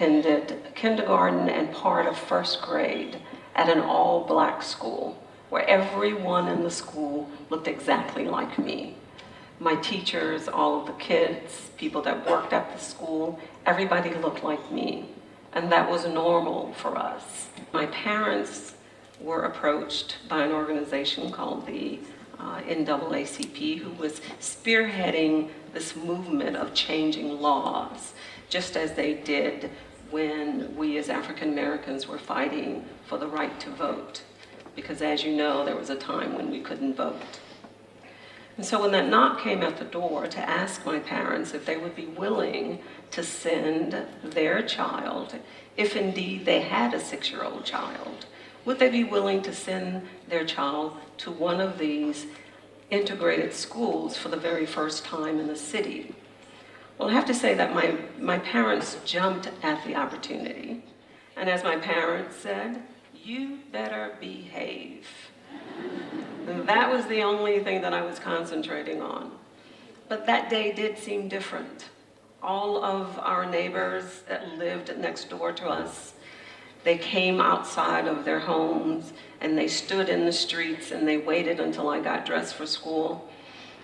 attended kindergarten and part of first grade at an all-black school where everyone in the school looked exactly like me. My teachers, all of the kids, people that worked at the school, everybody looked like me. And that was normal for us. My parents were approached by an organization called the NAACP, who was spearheading this movement of changing laws, just as they did when we as African Americans were fighting for the right to vote. Because as you know, there was a time when we couldn't vote. And so when that knock came at the door to ask my parents if they would be willing to send their child, if indeed they had a 6-year-old child, would they be willing to send their child to one of these integrated schools for the very first time in the city? Well, I have to say that my parents jumped at the opportunity. And as my parents said, "You better behave." That was the only thing that I was concentrating on. But that day did seem different. All of our neighbors that lived next door to us, they came outside of their homes and they stood in the streets and they waited until I got dressed for school.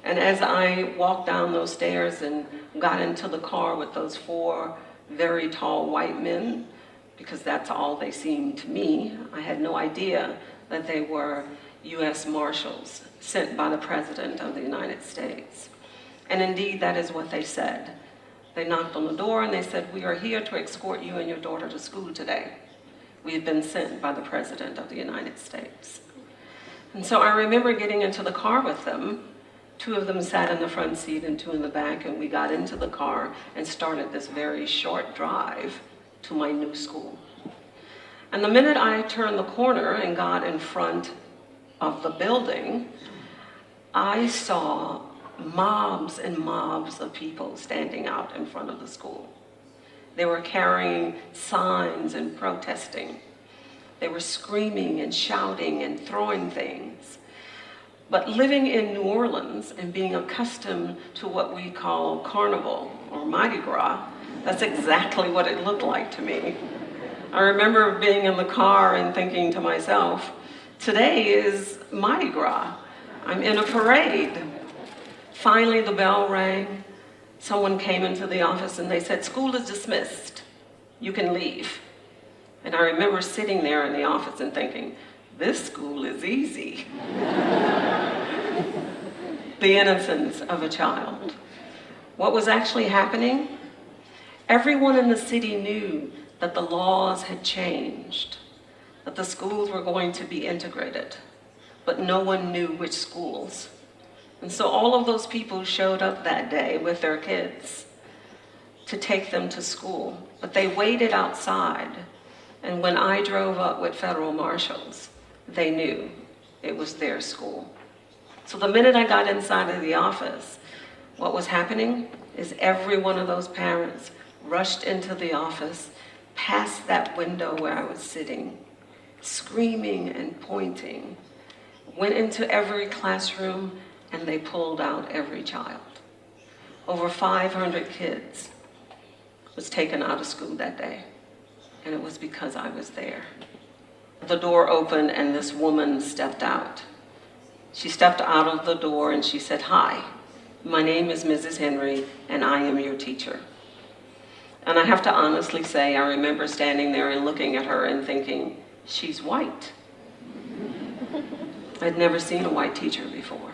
And as I walked down those stairs and got into the car with those 4 very tall white men, because that's all they seemed to me, I had no idea that they were U.S. Marshals sent by the President of the United States. And indeed, that is what they said. They knocked on the door and they said, "We are here to escort you and your daughter to school today. We have been sent by the President of the United States." And so I remember getting into the car with them. 2 of them sat in the front seat and 2 in the back, and we got into the car and started this very short drive to my new school. And the minute I turned the corner and got in front of the building, I saw mobs and mobs of people standing out in front of the school. They were carrying signs and protesting. They were screaming and shouting and throwing things. But living in New Orleans and being accustomed to what we call Carnival or Mardi Gras, that's exactly what it looked like to me. I remember being in the car and thinking to myself, today is Mardi Gras. I'm in a parade. Finally, the bell rang. Someone came into the office and they said, "School is dismissed. You can leave." And I remember sitting there in the office and thinking, this school is easy. The innocence of a child. What was actually happening? Everyone in the city knew that the laws had changed, that the schools were going to be integrated, but no one knew which schools. And so all of those people showed up that day with their kids to take them to school, but they waited outside. And when I drove up with federal marshals, they knew it was their school. So the minute I got inside of the office, what was happening is every one of those parents rushed into the office, past that window where I was sitting, screaming and pointing, went into every classroom, and they pulled out every child. Over 500 kids was taken out of school that day, and it was because I was there. The door opened and this woman stepped out. She stepped out of the door and she said, "Hi, my name is Mrs. Henry and I am your teacher." And I have to honestly say, I remember standing there and looking at her and thinking, she's white. I'd never seen a white teacher before.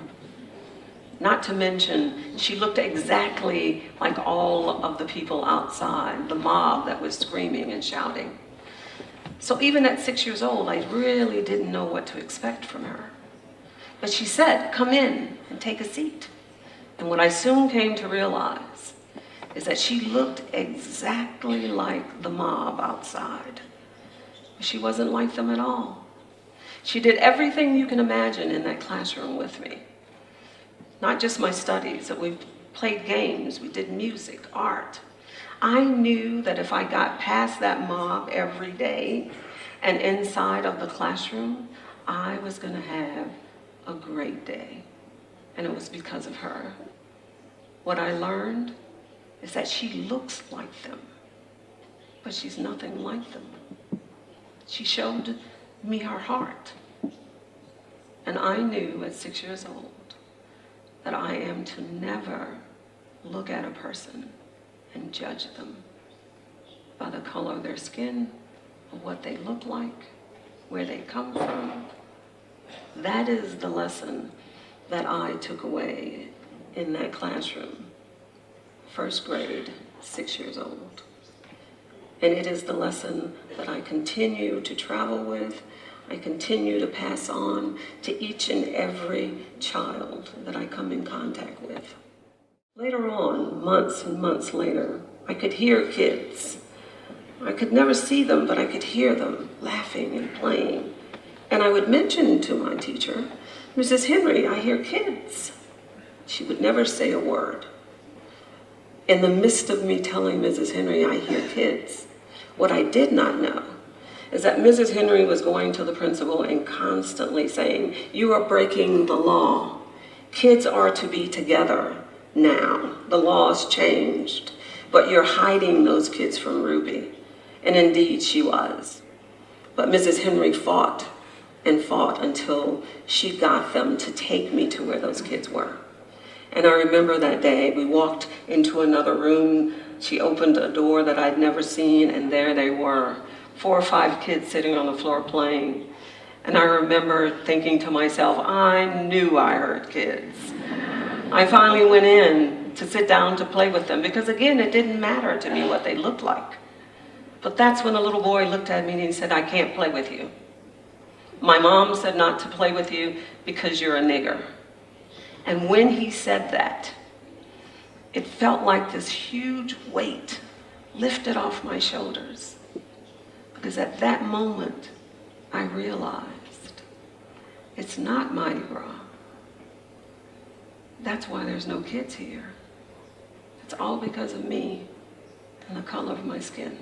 Not to mention, she looked exactly like all of the people outside, the mob that was screaming and shouting. So even at 6 years old, I really didn't know what to expect from her. But she said, "Come in and take a seat." And what I soon came to realize is that she looked exactly like the mob outside. But she wasn't like them at all. She did everything you can imagine in that classroom with me. Not just my studies, but we played games, we did music, art. I knew that if I got past that mob every day and inside of the classroom, I was going to have a great day. And it was because of her. What I learned is that she looks like them, but she's nothing like them. She showed me her heart. And I knew at 6 years old that I am to never look at a person and judge them by the color of their skin, or what they look like, where they come from. That is the lesson that I took away in that classroom, first grade, 6 years old. And it is the lesson that I continue to travel with, I continue to pass on to each and every child that I come in contact with. Later on, months and months later, I could hear kids. I could never see them, but I could hear them laughing and playing. And I would mention to my teacher, Mrs. Henry, I hear kids. She would never say a word. In the midst of me telling Mrs. Henry, I hear kids, what I did not know is that Mrs. Henry was going to the principal and constantly saying, you are breaking the law. Kids are to be together now. The law's changed, but you're hiding those kids from Ruby. And indeed she was. But Mrs. Henry fought and fought until she got them to take me to where those kids were. And I remember that day, we walked into another room. She opened a door that I'd never seen, and there they were, 4 or 5 kids sitting on the floor playing. And I remember thinking to myself, I knew I heard kids. I finally went in to sit down to play with them, because again, it didn't matter to me what they looked like. But that's when a little boy looked at me and he said, I can't play with you. My mom said not to play with you because you're a nigger. And when he said that, it felt like this huge weight lifted off my shoulders. Because at that moment, I realized it's not Mardi Gras. That's why there's no kids here. It's all because of me and the color of my skin.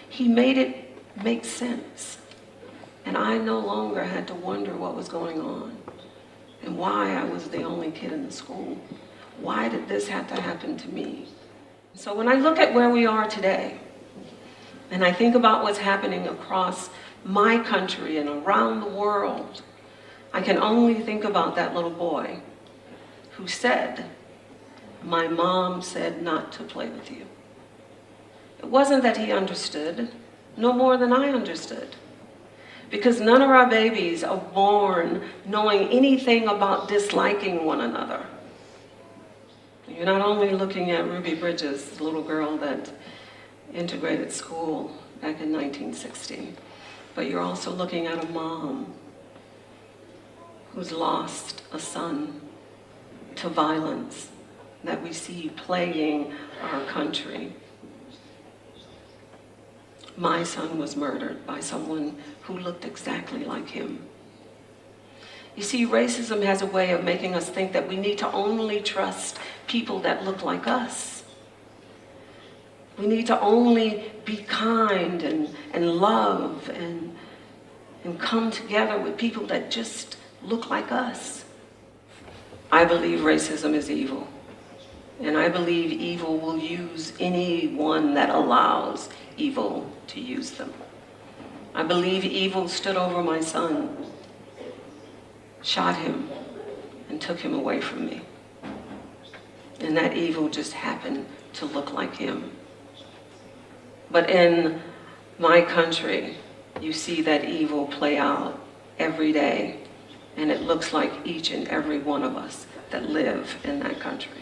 He made it make sense. And I no longer had to wonder what was going on and why I was the only kid in the school. Why did this have to happen to me? So when I look at where we are today, and I think about what's happening across my country and around the world, I can only think about that little boy who said, my mom said not to play with you. It wasn't that he understood, no more than I understood. Because none of our babies are born knowing anything about disliking one another. You're not only looking at Ruby Bridges, the little girl that integrated school back in 1960, but you're also looking at a mom who's lost a son to violence that we see plaguing our country. My son was murdered by someone who looked exactly like him. You see, racism has a way of making us think that we need to only trust people that look like us. We need to only be kind and love and come together with people that just look like us. I believe racism is evil. And I believe evil will use anyone that allows evil to use them. I believe evil stood over my son, shot him, and took him away from me. And that evil just happened to look like him. But in my country, you see that evil play out every day, and it looks like each and every one of us that live in that country.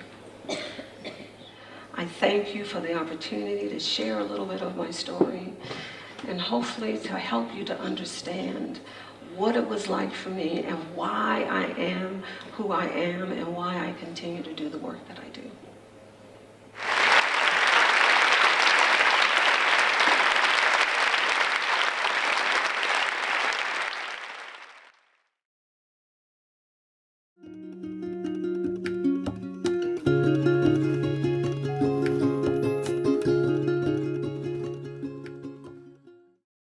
I thank you for the opportunity to share a little bit of my story and hopefully to help you to understand what it was like for me and why I am who I am and why I continue to do the work that I do.